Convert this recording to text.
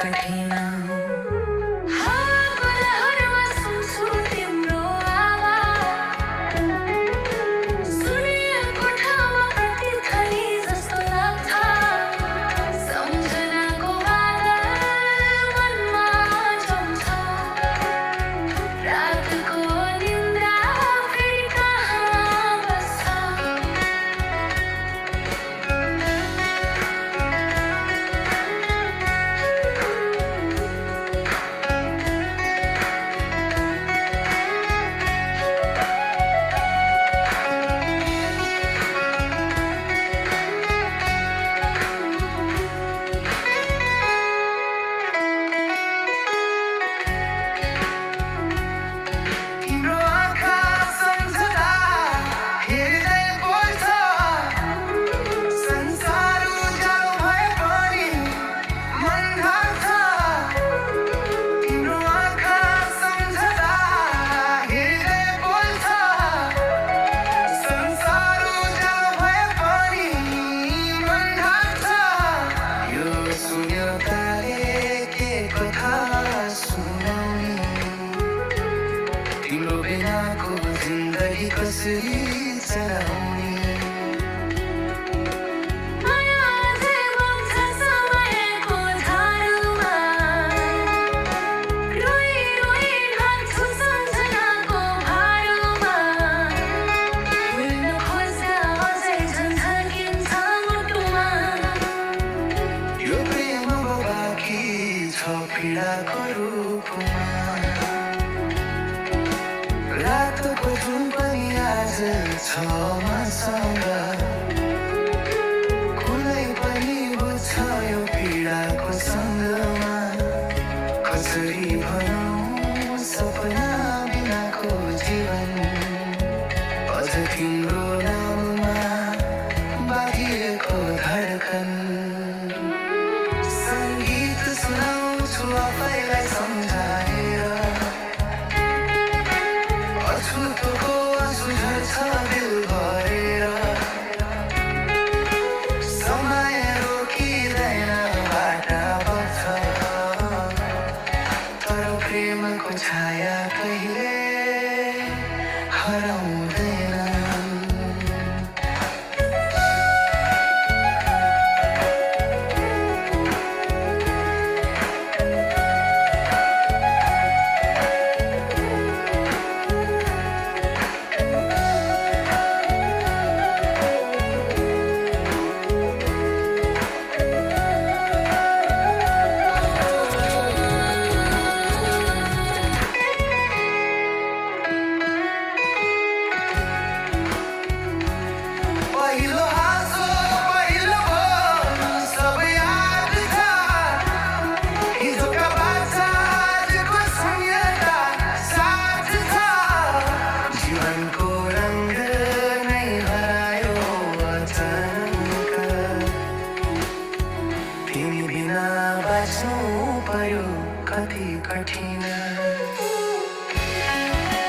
कठिन तिम्रो बिनाको जिन्दगी कसरी चलाउने यो प्रेम बाँकी छ पीडाको रूपमा रातको जुन पनि आज छ मसँग कुनै पनि बुझ्छ यो पीडाको सङ्गमा कसरी भनौँ सपना बिनाको जीवन अझ तिम्रो नाममा बाँधिएको धडकन सङ्गीत सुनाउँछु आफैलाई सम्झाएर अछुतोको आँसु झर्छ दिल भरेर समय रोकिँदैन बाटा बग्छ तर प्रेमको छाया कहिले हराउँदैन